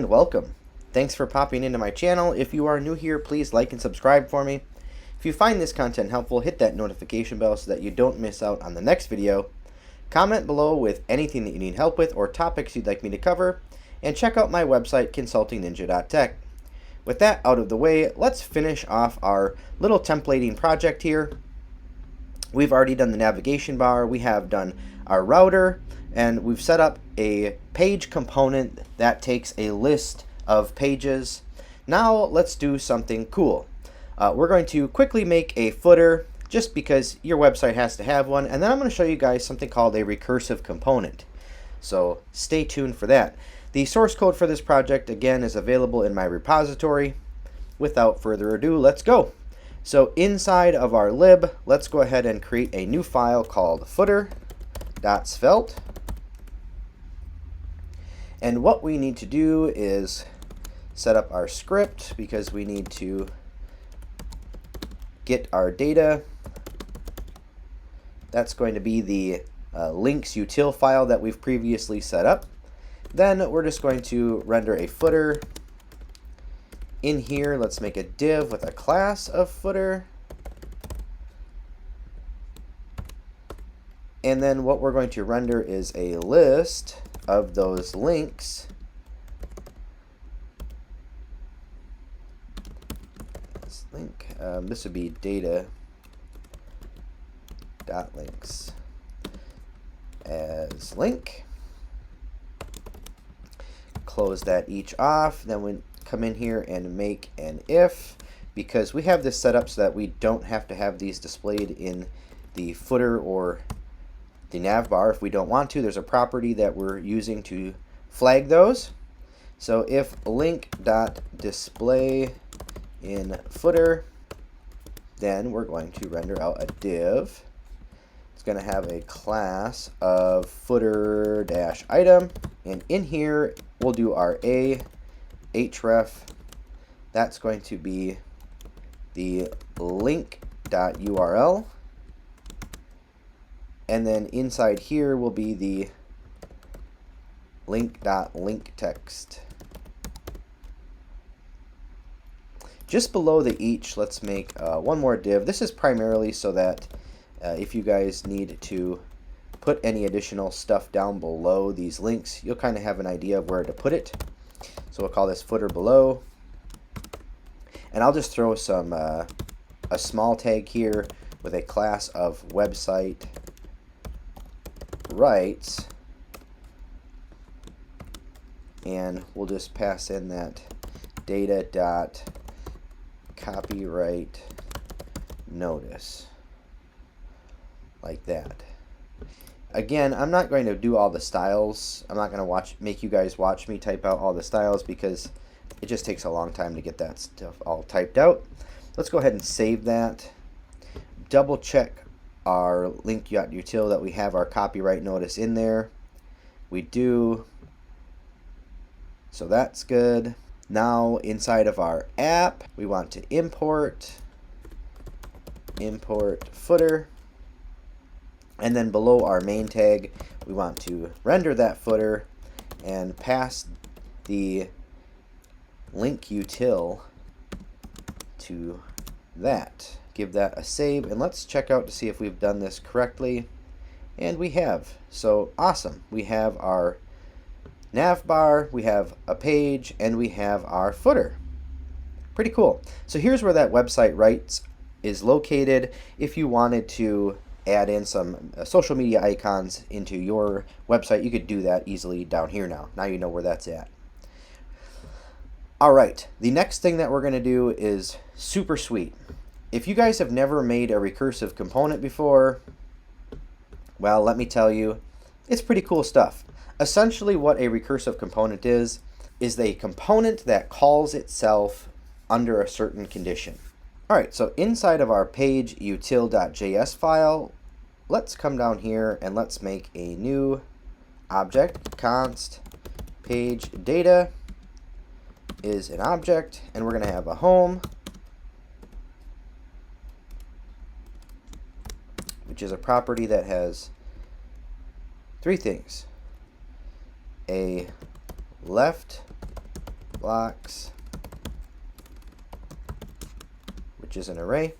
and welcome. Thanks for popping into my channel. If you are new here, please like and subscribe for me. If you find this content helpful, hit that notification bell so that you don't miss out on the next video. Comment below with anything that you need help with or topics you'd like me to cover, and check out my website, consultingninja.tech. With that out of the way, let's finish off our little templating project here. We've already done the navigation bar, we have done our router, and we've set up a page component that takes a list of pages. Now let's do something cool. We're going to quickly make a footer just because your website has to have one, and then I'm going to show you guys something called a recursive component. So stay tuned for that. The source code for this project again is available in my repository. Without further ado, let's go. So inside of our lib, let's go ahead and create a new file called footer.svelte. And what we need to do is set up our script because we need to get our data. That's going to be the links util file that we've previously set up. Then we're just going to render a footer. In here, let's make a div with a class of footer. And then what we're going to render is a list of those links. This would be data.links as link. Close that each off. Then we come in here and make an if, because we have this set up so that we don't have to have these displayed in the footer or the nav bar if we don't want to. There's a property that we're using to flag those. So if link.display in footer, then we're going to render out a div. It's going to have a class of footer-item, and in here we'll do our href. That's going to be the link.url. And then inside here will be the link.link text. Just below the each, let's make one more div. This is primarily so that if you guys need to put any additional stuff down below these links, you'll kind of have an idea of where to put it. So we'll call this footer below. And I'll just throw some a small tag here with a class of website rights, and we'll just pass in that data.copyright notice like that. Again, I'm not going to do all the styles. I'm not going to make you guys watch me type out all the styles because it just takes a long time to get that stuff all typed out. Let's go ahead and save that. Double check our link.util that we have our copyright notice in there. We do. So that's good. Now inside of our app, we want to import footer. And then below our main tag, we want to render that footer and pass the link util to that. Give that a save, and let's check out to see if we've done this correctly. And we have. So awesome. We have our nav bar, we have a page, and we have our footer. Pretty cool. So here's where that website rights is located. If you wanted to add in some social media icons into your website, you could do that easily down here now. Now you know where that's at. Alright, the next thing that we're going to do is super sweet. If you guys have never made a recursive component before, well, let me tell you, it's pretty cool stuff. Essentially what a recursive component is a component that calls itself under a certain condition. Alright, so inside of our page util.js file, let's come down here and let's make a new object. Const page data is an object, and we're going to have a home, which is a property that has three things: a left blocks, which is an array,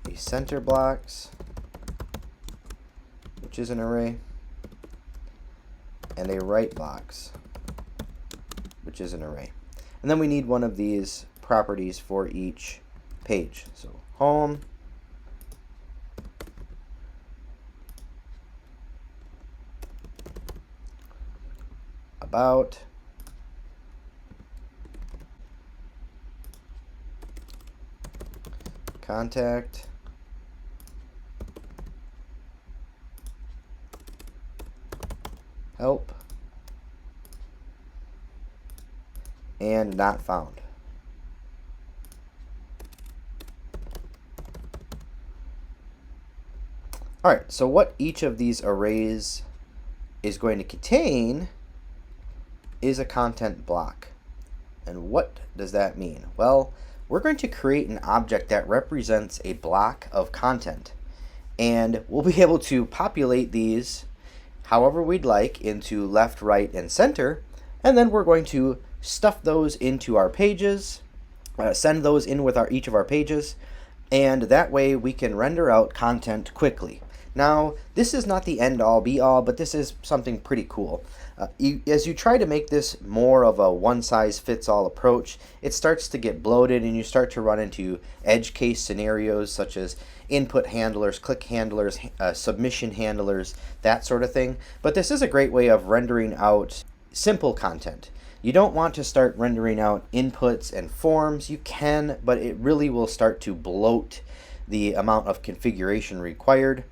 a center blocks, which is an array, and a right blocks, which is an array. And then we need one of these properties for each page. So home, about, contact, help, and not found. All right, so what each of these arrays is going to contain is a content block. And what does that mean? Well, we're going to create an object that represents a block of content. And we'll be able to populate these however we'd like into left, right, and center. And then we're going to stuff those into our pages, send those in with each of our pages, and that way we can render out content quickly. Now, this is not the end-all, be-all, but this is something pretty cool. As you try to make this more of a one-size-fits-all approach, it starts to get bloated and you start to run into edge case scenarios such as input handlers, click handlers, submission handlers, that sort of thing. But this is a great way of rendering out simple content. You don't want to start rendering out inputs and forms. You can, but it really will start to bloat the amount of configuration required.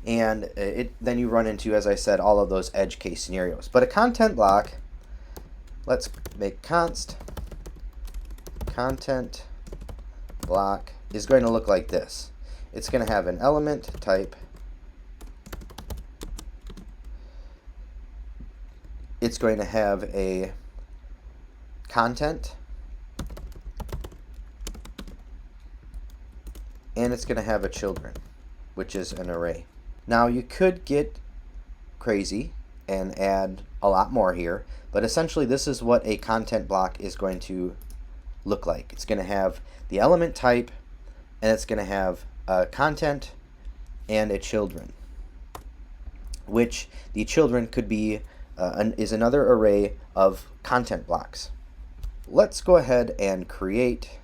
And then you run into, as I said, all of those edge case scenarios. But a content block, let's make const content block is going to look like this. It's going to have an element type. It's going to have a content, and it's going to have a children, which is an array. Now you could get crazy and add a lot more here, but essentially this is what a content block is going to look like. It's going to have the element type, and it's going to have a content and a children, which the children could be is another array of content blocks. Let's go ahead and create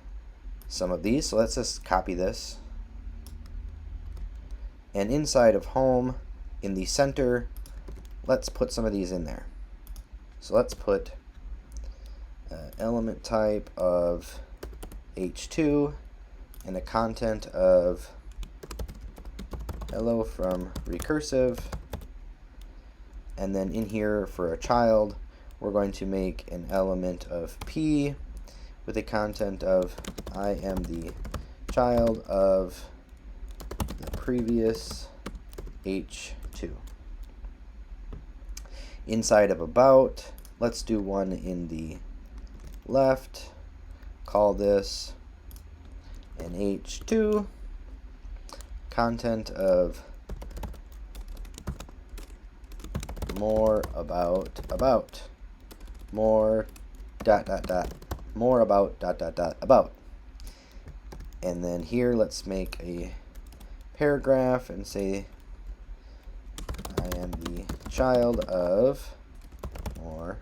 some of these. So let's just copy this. And inside of home, in the center, let's put some of these in there. So let's put element type of h2 and a content of hello from Recursive. And then in here for a child, we're going to make an element of p with a content of I am the child of the previous h2. Inside of about, let's do one in the left, call this an h2, content of more about, more more about. And then here let's make a paragraph and say I am the child of more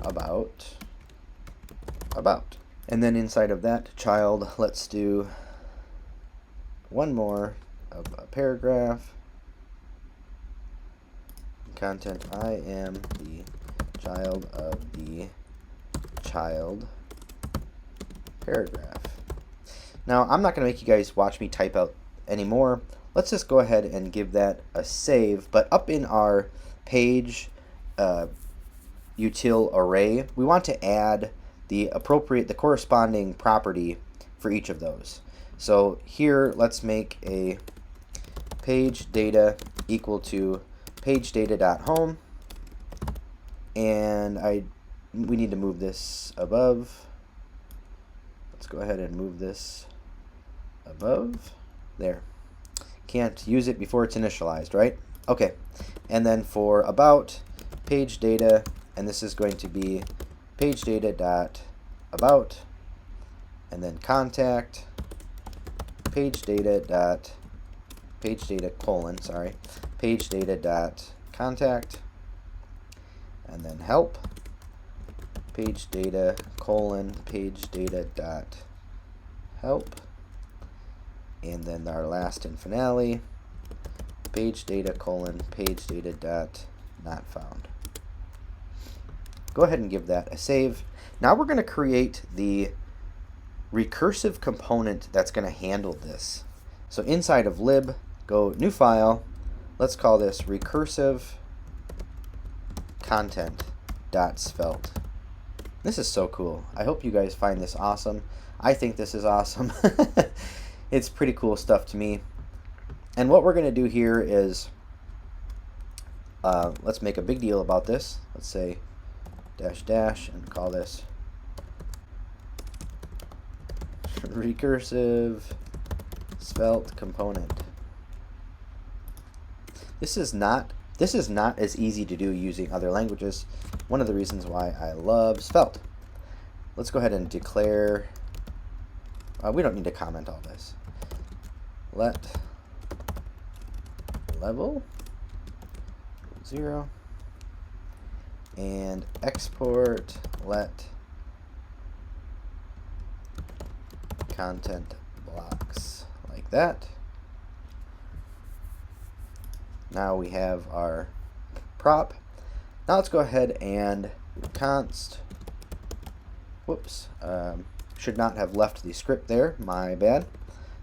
about. And then inside of that child, let's do one more of a paragraph. Content, I am the child of the child paragraph. Now, I'm not going to make you guys watch me type out anymore. Let's just go ahead and give that a save. But up in our page util array, we want to add the corresponding property for each of those. So here, let's make a page data equal to page data.home, and we need to move this above. Let's go ahead and move this above. There. Can't use it before it's initialized, right? Okay. And then for about, page data and this is going to be page data dot about, and then contact page data dot contact, and then help page data dot help, and then our last and finale page data dot not found. Go ahead and give that a save. Now we're going to create the recursive component that's going to handle this. So inside of lib, go new file. Let's call this recursive content.svelte. This is so cool. I hope you guys find this awesome. I think this is awesome. It's pretty cool stuff to me. And what we're going to do here is, let's make a big deal about this. Let's say dash and call this recursive svelte component. This is not as easy to do using other languages. One of the reasons why I love Svelte. Let's go ahead and declare, we don't need to comment all this. Let level 0 and export let content blocks, like that. Now we have our prop. Now let's go ahead and const, should not have left the script there, my bad.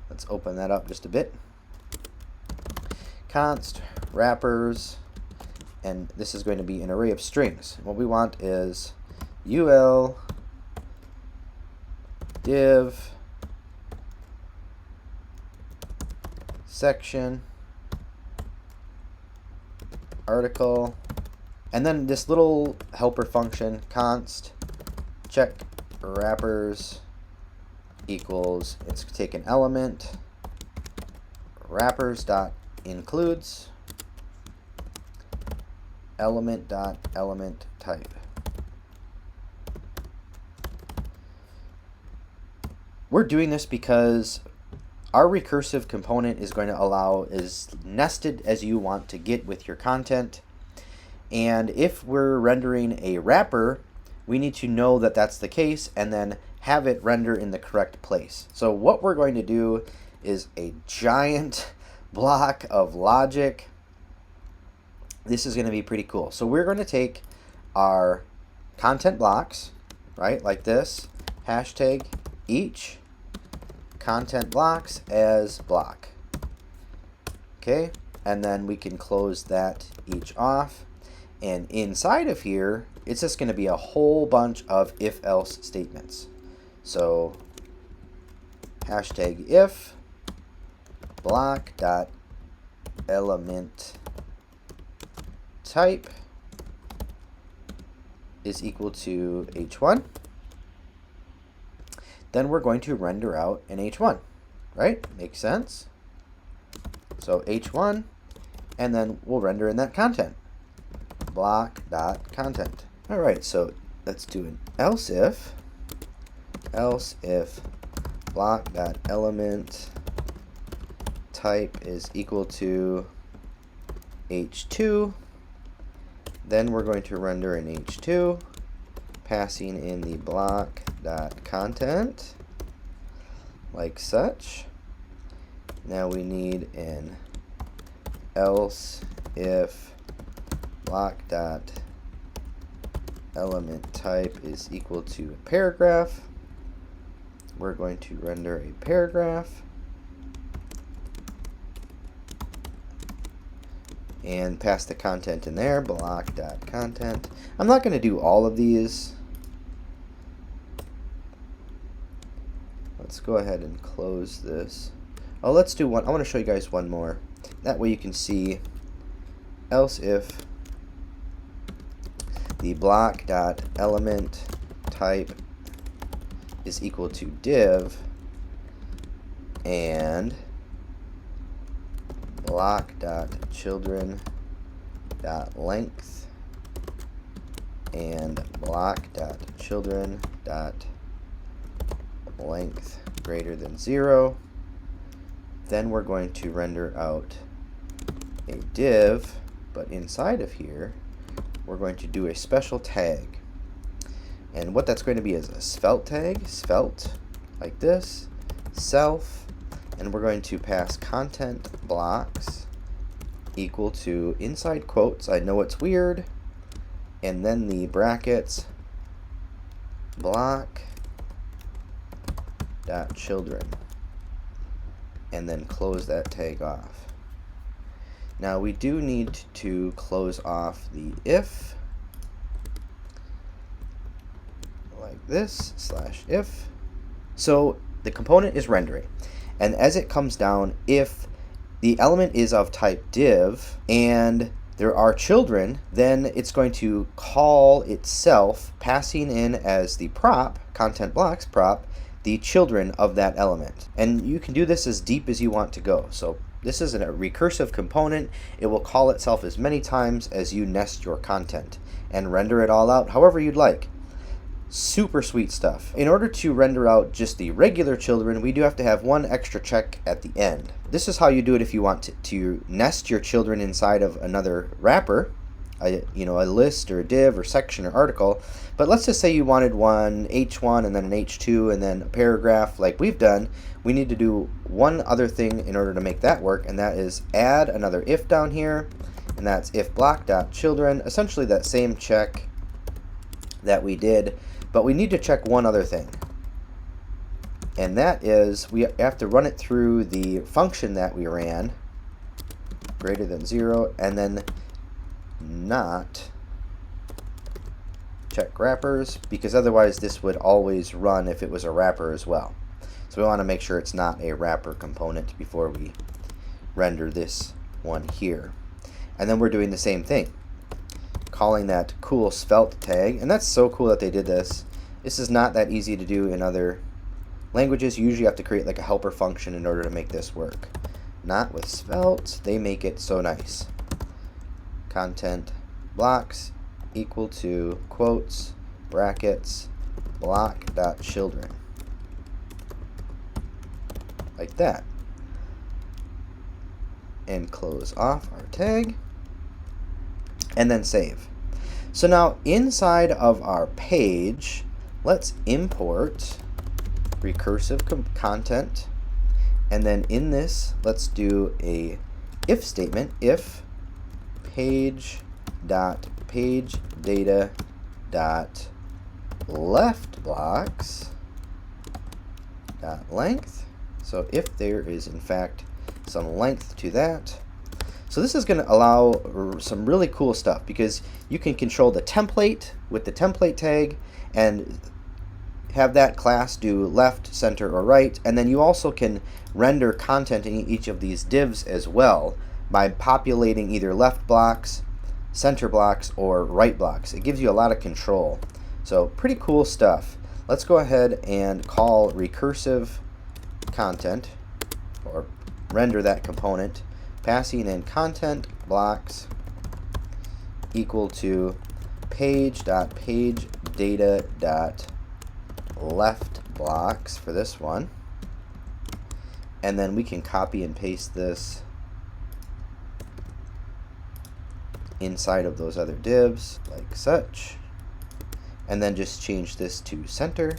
Let's open that up just a bit. Const wrappers, and this is going to be an array of strings. What we want is ul div section article, and then this little helper function const check wrappers equals, it's take an element wrappers dot includes element dot element type. We're doing this because our recursive component is going to allow as nested as you want to get with your content. And if we're rendering a wrapper, we need to know that that's the case and then have it render in the correct place. So what we're going to do is a giant block of logic. This is going to be pretty cool. So we're going to take our content blocks, right, like this, hashtag each content blocks as block. Okay, and then we can close that each off. And inside of here, it's just going to be a whole bunch of if-else statements. So hashtag if block dot element type is equal to h1. Then we're going to render out an h1, right? Makes sense. So h1, and then we'll render in that content. Block dot content. All right, so let's do an else if block dot element type is equal to h2. Then we're going to render in h2, passing in the block dot content like such. Now we need an else if block dot element type is equal to a paragraph. We're going to render a paragraph and pass the content in there, block dot content. I'm not going to do all of these. Let's go ahead and close this. Oh, let's do one. I want to show you guys one more. That way you can see else if the block dot element type is equal to div and block dot children dot length and block.children dot length greater than 0. Then we're going to render out a div, but inside of here we're going to do a special tag. And what that's going to be is a svelte tag, svelte, like this, self, and we're going to pass content blocks equal to, inside quotes, I know it's weird, and then the brackets, block dot children, and then close that tag off. Now we do need to close off the if, like this, /if. So the component is rendering, and as it comes down, if the element is of type div and there are children, then it's going to call itself, passing in as the prop, content blocks prop, the children of that element. And you can do this as deep as you want to go. So this is a recursive component. It will call itself as many times as you nest your content and render it all out however you'd like. Super sweet stuff. In order to render out just the regular children, we do have to have one extra check at the end. This is how you do it if you want to nest your children inside of another wrapper, a list or a div or section or article. But let's just say you wanted one H1 and then an H2 and then a paragraph like we've done. We need to do one other thing in order to make that work, and that is add another if down here, and that's if block.children, essentially that same check that we did. But we need to check one other thing, and that is we have to run it through the function that we ran, greater than 0, and then not check wrappers, because otherwise this would always run if it was a wrapper as well. So we want to make sure it's not a wrapper component before we render this one here. And then we're doing the same thing, calling that cool svelte tag, and that's so cool that they did this. This is not that easy to do in other languages. You usually have to create like a helper function in order to make this work. Not with Svelte. They make it so nice. Content blocks equal to quotes, brackets, block.children. Like that. And close off our tag. And then save. So now inside of our page, let's import recursive content, and then in this let's do a if statement, if page data left blocks length. So if there is in fact some length to that. So this is going to allow some really cool stuff, because you can control the template with the template tag and have that class do left, center, or right, and then you also can render content in each of these divs as well by populating either left blocks, center blocks, or right blocks. It gives you a lot of control. So pretty cool stuff. Let's go ahead and call recursive content, or render that component, passing in content blocks equal to page.pagedata.left blocks for this one. And then we can copy and paste this inside of those other divs like such. And then just change this to center.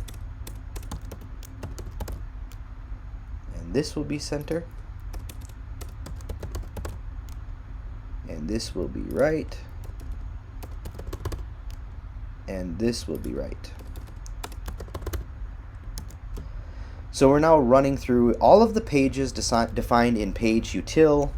And this will be center. And this will be right. And this will be right. So we're now running through all of the pages defined in page util,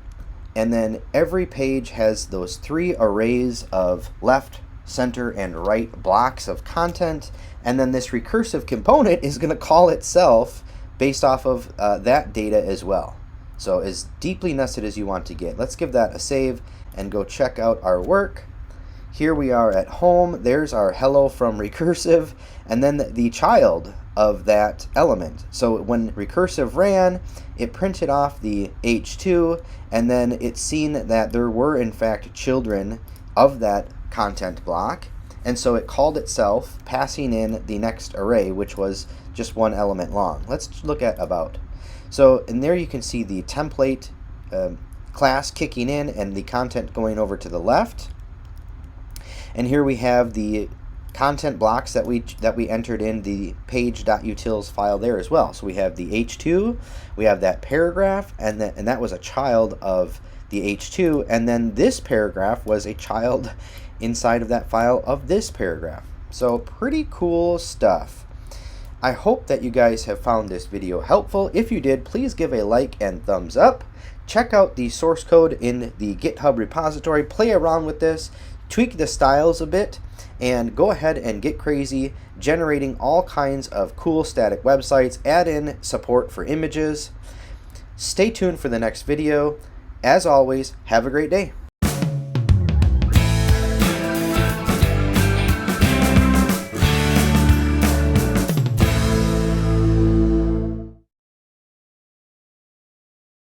and then every page has those 3 arrays of left, center, and right blocks of content, and then this recursive component is going to call itself based off of that data as well. So as deeply nested as you want to get. Let's give that a save and go check out our work. Here we are at home. There's our hello from Recursive, and then the child of that element. So when Recursive ran, it printed off the H2, and then it's seen that there were in fact children of that content block, and so it called itself, passing in the next array, which was just one element long. Let's look at about. So in there you can see the template class kicking in and the content going over to the left. And here we have the content blocks that we entered in the page.utils file there as well. So we have the H2, we have that paragraph, and that was a child of the H2, and then this paragraph was a child inside of that file of this paragraph. So pretty cool stuff. I hope that you guys have found this video helpful. If you did, please give a like and thumbs up. Check out the source code in the GitHub repository. Play around with this, tweak the styles a bit, and go ahead and get crazy generating all kinds of cool static websites. Add in support for images. Stay tuned for the next video. As always, have a great day.